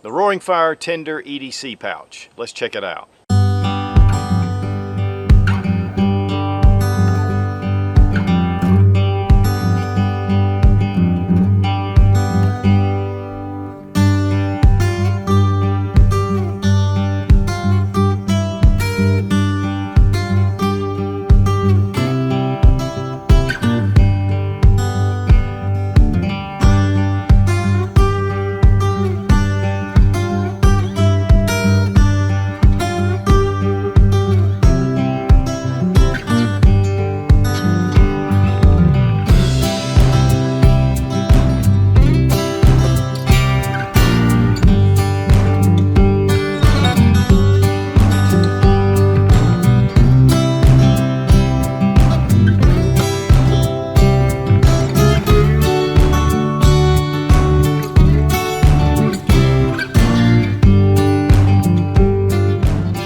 The Roaring Fire Tinder EDC pouch. Let's check it out.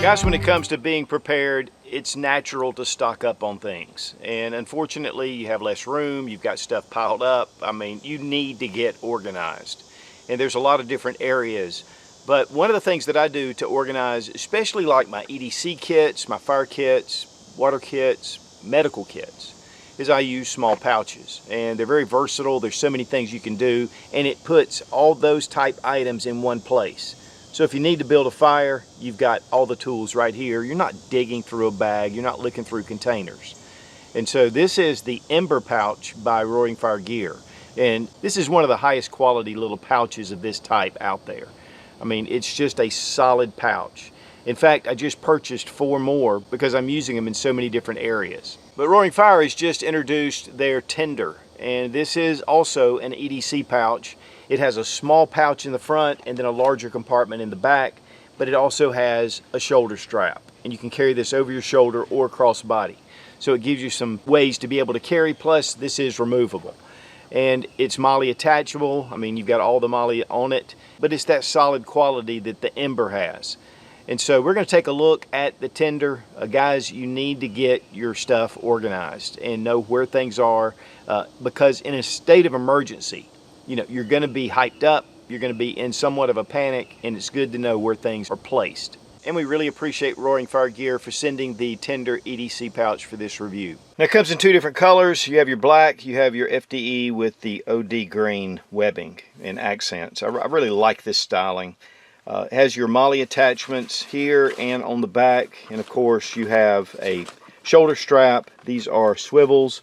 Guys, when it comes to being prepared, it's natural to stock up on things. And unfortunately, you have less room, you've got stuff piled up. I mean, you need to get organized. And there's a lot of different areas. But one of the things that I do to organize, especially like my EDC kits, my fire kits, water kits, medical kits, is I use small pouches. And they're very versatile. There's so many things you can do. And it puts all those type items in one place. So if you need to build a fire, you've got all the tools right here. You're not digging through a bag, you're not looking through containers. And so this is the Ember pouch by Roaring Fire Gear. And this is one of the highest quality little pouches of this type out there. I mean, it's just a solid pouch. In fact, I just purchased 4 more because I'm using them in so many different areas. But Roaring Fire has just introduced their Tinder. And this is also an EDC pouch. It has a small pouch in the front and then a larger compartment in the back, but it also has a shoulder strap. And you can carry this over your shoulder or cross body. So it gives you some ways to be able to carry, plus this is removable. And it's MOLLE attachable. I mean, you've got all the MOLLE on it, but it's that solid quality that the Ember has. And so we're going to take a look at the Tinder. Guys, you need to get your stuff organized and know where things are because in a state of emergency, you know, you're going to be hyped up, you're going to be in somewhat of a panic, and it's good to know where things are placed. And we really appreciate Roaring Fire Gear for sending the Tinder EDC pouch for this review. Now it comes in 2 different colors. You have your black, you have your FDE with the OD green webbing and accents. I really like this styling. It has your MOLLE attachments here and on the back, and of course you have a shoulder strap. These are swivels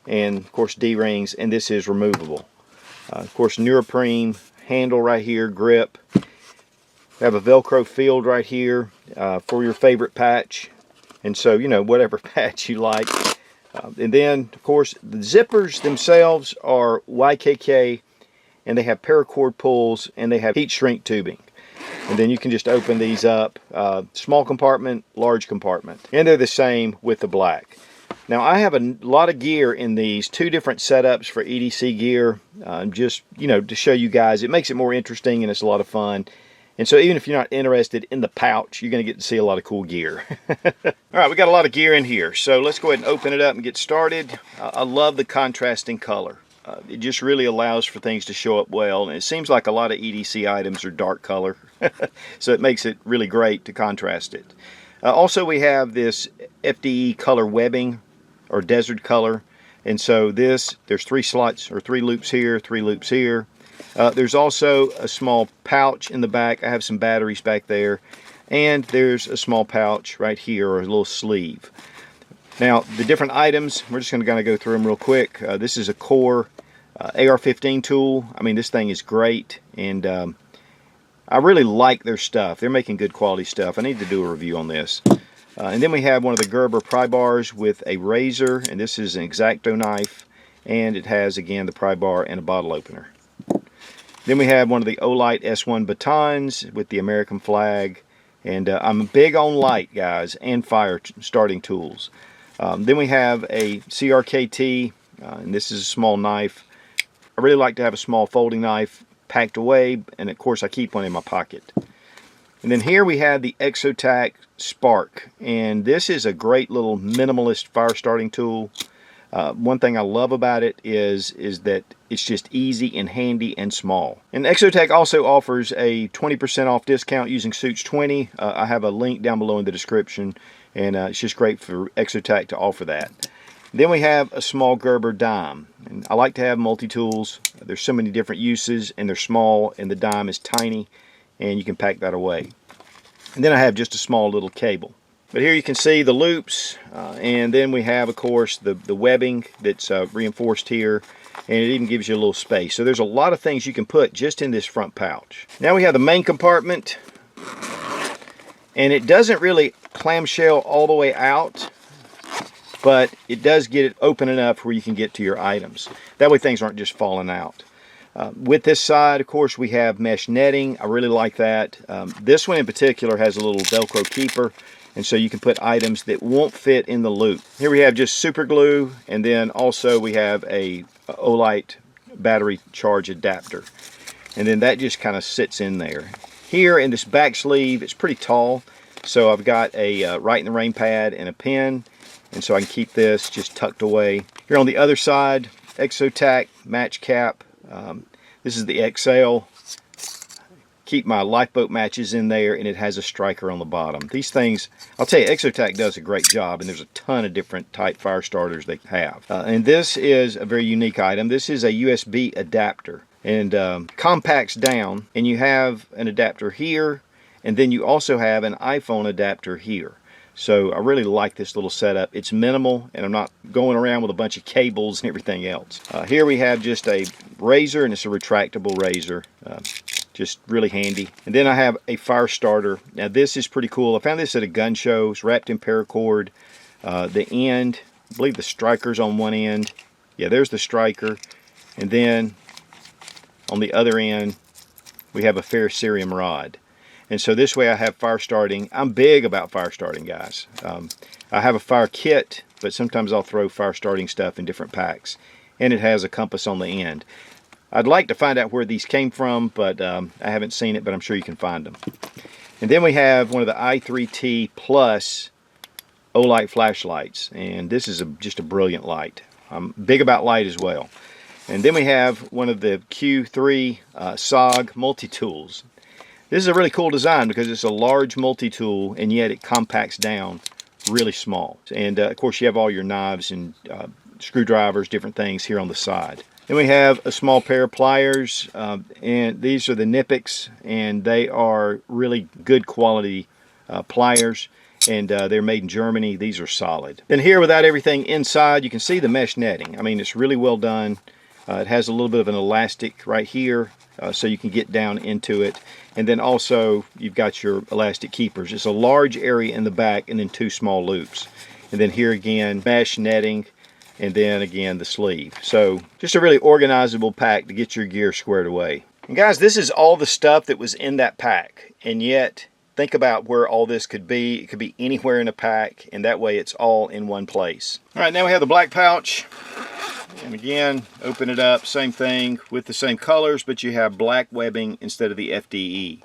and of course D-rings, and this is removable. Of course, neoprene handle right here, grip. We have a Velcro field right here for your favorite patch. And so, you know, whatever patch you like. And then, of course, the zippers themselves are YKK, and they have paracord pulls, and they have heat shrink tubing. And then you can just open these up. Small compartment, large compartment. And they're the same with the black. Now I have a lot of gear in these 2 different setups for EDC gear, just, you know, to show you guys. It makes it more interesting and it's a lot of fun. And so even if you're not interested in the pouch, you're going to get to see a lot of cool gear. All right, we got a lot of gear in here. So let's go ahead and open it up and get started. I love the contrasting color. It just really allows for things to show up well. And it seems like a lot of EDC items are dark color. So it makes it really great to contrast it. Also, we have this FDE color webbing, or desert color, and so there's 3 slots or 3 loops here, 3 loops here. There's also a small pouch in the back. I have some batteries back there, and there's a small pouch right here, or a little sleeve. Now the different items, we're just going to go through them real quick. This is a Core AR-15 tool. I mean, this thing is great, and I really like their stuff. They're making good quality stuff. I need to do a review on this. And then we have one of the Gerber pry bars with a razor, and this is an X-Acto knife, and it has again the pry bar and a bottle opener. Then we have one of the Olight S1 batons with the American flag, and I'm big on light, guys, and fire starting tools. Then we have a CRKT, and this is a small knife. I really like to have a small folding knife packed away, and of course I keep one in my pocket. And then here we have the Exotac Spark, and this is a great little minimalist fire starting tool. One thing I love about it is that it's just easy and handy and small. And Exotech also offers a 20% off discount using Sootch 20. I have a link down below in the description, and it's just great for Exotech to offer that. Then we have a small Gerber dime. And I like to have multi-tools. There's so many different uses, and they're small, and the dime is tiny, and you can pack that away. And then I have just a small little cable. But here you can see the loops, and then we have, of course, the webbing that's reinforced here, and it even gives you a little space. So there's a lot of things you can put just in this front pouch. Now we have the main compartment, and it doesn't really clamshell all the way out, but it does get it open enough where you can get to your items. That way things aren't just falling out. With this side, of course, we have mesh netting. I really like that. This one in particular has a little Velcro keeper, and so you can put items that won't fit in the loop. Here we have just super glue, and then also we have a Olight battery charge adapter. And then that just kind of sits in there. Here in this back sleeve, it's pretty tall, so I've got a Right in the Rain pad and a pen, and so I can keep this just tucked away. Here on the other side, Exotac match cap. This is the XL. Keep my lifeboat matches in there, and it has a striker on the bottom. These things, I'll tell you, Exotac does a great job, and there's a ton of different type fire starters they have. And this is a very unique item. This is a USB adapter, and compacts down, and you have an adapter here, and then you also have an iPhone adapter here. So I really like this little setup. It's minimal, and I'm not going around with a bunch of cables and everything else. Here we have just a razor, and it's a retractable razor. Just really handy. And then I have a fire starter. Now this is pretty cool. I found this at a gun show. It's wrapped in paracord. The end, I believe the striker's on one end. Yeah, there's the striker. And then on the other end, we have a ferrocerium rod. And so this way I have fire starting. I'm big about fire starting, guys. I have a fire kit, but sometimes I'll throw fire starting stuff in different packs. And it has a compass on the end. I'd like to find out where these came from, but I haven't seen it, but I'm sure you can find them. And then we have one of the i3T Plus Olight flashlights, and this is just a brilliant light. I'm big about light as well. And then we have one of the Q3 SOG multi-tools. This is a really cool design because it's a large multi-tool, and yet it compacts down really small. And of course you have all your knives and screwdrivers, different things here on the side. Then we have a small pair of pliers, and these are the Knipex, and they are really good quality pliers, and they're made in Germany. These are solid. Then here, without everything inside, you can see the mesh netting. I mean, it's really well done. It has a little bit of an elastic right here, so you can get down into it. And then also, you've got your elastic keepers. It's a large area in the back, and then two small loops. And then here again, mesh netting, and then again the sleeve. So just a really organizable pack to get your gear squared away. And guys, this is all the stuff that was in that pack, and yet think about where all this could be. It could be anywhere in a pack, and that way it's all in one place. All right, now we have the black pouch, and again, open it up, same thing with the same colors, but you have black webbing instead of the FDE.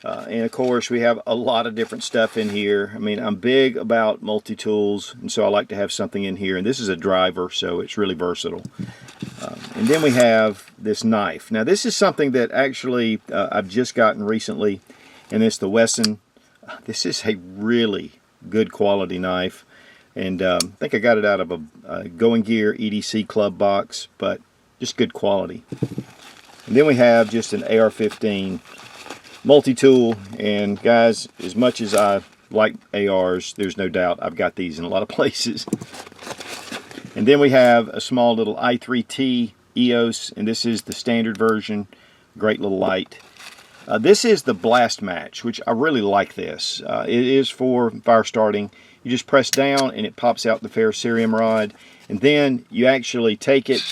And of course we have a lot of different stuff in here. I mean, I'm big about multi-tools, and so I like to have something in here, and this is a driver, so it's really versatile. And then we have this knife. Now this is something that actually I've just gotten recently, and it's the Wesson. This is a really good quality knife, and I think I got it out of a Going Gear EDC club box, but just good quality. And then we have just an AR-15 multi-tool, and guys, as much as I like ARs, there's no doubt I've got these in a lot of places. And then we have a small little i3T EOS, and this is the standard version. Great little light. This is the blast match, which I really like this. It is for fire starting. You just press down and it pops out the ferrocerium rod, and then you actually take it,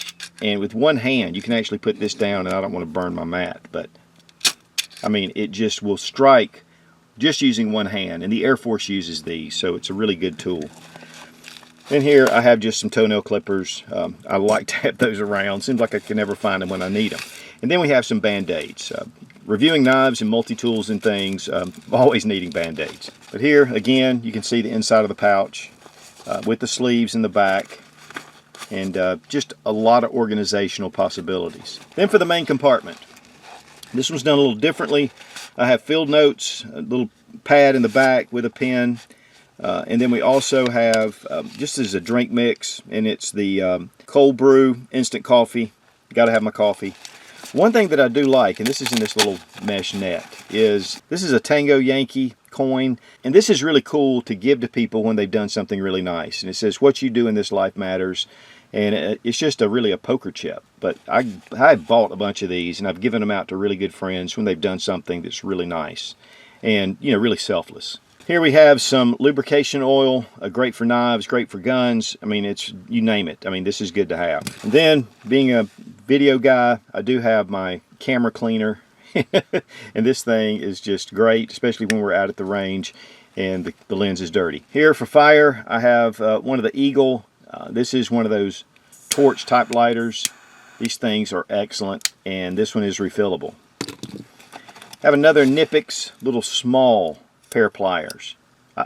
and with one hand you can actually put this down, and I don't want to burn my mat, but I mean, it just will strike just using one hand, and the Air Force uses these, so it's a really good tool. And here I have just some toenail clippers. I like to have those around. Seems like I can never find them when I need them. And then we have some Band-Aids. Reviewing knives and multi-tools and things, always needing Band-Aids. But here, again, you can see the inside of the pouch with the sleeves in the back. and just a lot of organizational possibilities. Then for the main compartment, this one's done a little differently. I have field notes, a little pad in the back with a pen, and then we also have, just as a drink mix, and it's the cold brew instant coffee. Gotta have my coffee. One thing that I do like, and this is in this little mesh net, is this is a Tango Yankee coin, and this is really cool to give to people when they've done something really nice. And it says, what you do in this life matters. And it's just really a poker chip. But I bought a bunch of these, and I've given them out to really good friends when they've done something that's really nice and, you know, really selfless. Here we have some lubrication oil, great for knives, great for guns. I mean, it's, you name it. I mean, this is good to have. And then, being a video guy, I do have my camera cleaner. And this thing is just great, especially when we're out at the range and the lens is dirty. Here for fire, I have one of the Eagle. This is one of those torch type lighters. These things are excellent, and this one is refillable. I have another Nipix little small pair of pliers.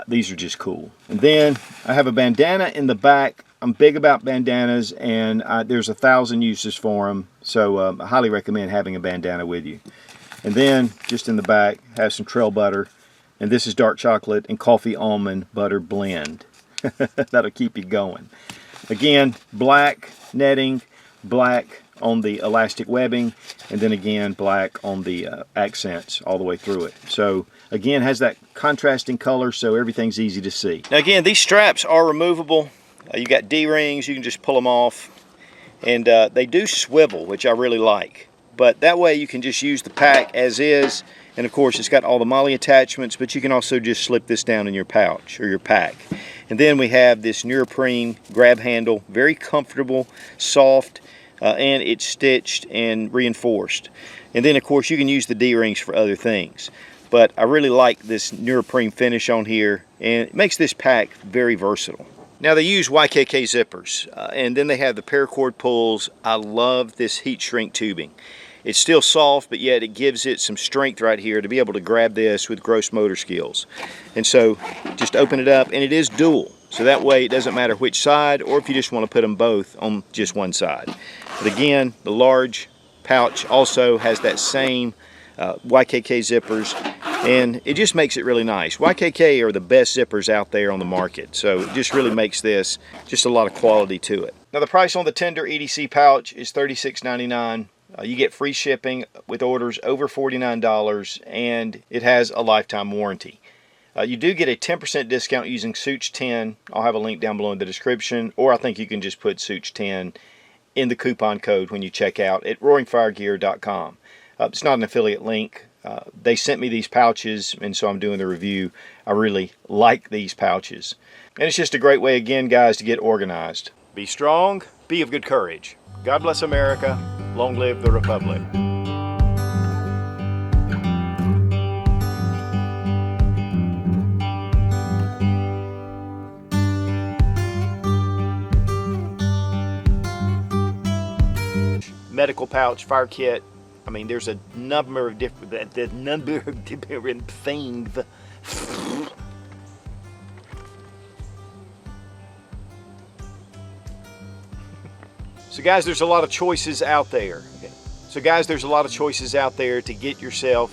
These are just cool. And then I have a bandana in the back. I'm big about bandanas, and there's 1,000 uses for them, so I highly recommend having a bandana with you. And then just in the back, have some trail butter, and this is dark chocolate and coffee almond butter blend. That'll keep you going. Again, black netting, black on the elastic webbing, and then again black on the accents all the way through it. So again, has that contrasting color, so everything's easy to see. Now again, these straps are removable. You got D-rings, you can just pull them off, and they do swivel, which I really like. But that way you can just use the pack as is, and of course it's got all the MOLLE attachments, but you can also just slip this down in your pouch or your pack. And then we have this neoprene grab handle, very comfortable, soft, and it's stitched and reinforced. And then of course you can use the D-rings for other things. But I really like this neoprene finish on here, and it makes this pack very versatile. Now they use YKK zippers, and then they have the paracord pulls. I love this heat shrink tubing. It's still soft, but yet it gives it some strength right here to be able to grab this with gross motor skills. And so just open it up, and it is dual. So that way it doesn't matter which side, or if you just want to put them both on just one side. But again, the large pouch also has that same YKK zippers, and it just makes it really nice. YKK are the best zippers out there on the market, so it just really makes this just a lot of quality to it. Now the price on the Tinder EDC pouch is $36.99. You get free shipping with orders over $49, and it has a lifetime warranty. You do get a 10% discount using Sootch 10. I'll have a link down below in the description, or I think you can just put Sootch 10 in the coupon code when you check out at roaringfiregear.com. It's not an affiliate link. They sent me these pouches, and so I'm doing the review. I really like these pouches. And it's just a great way, again, guys, to get organized. Be strong, be of good courage. God bless America. Long live the Republic. Medical pouch, fire kit. I mean, there's a number of different things. So guys, there's a lot of choices out there. To get yourself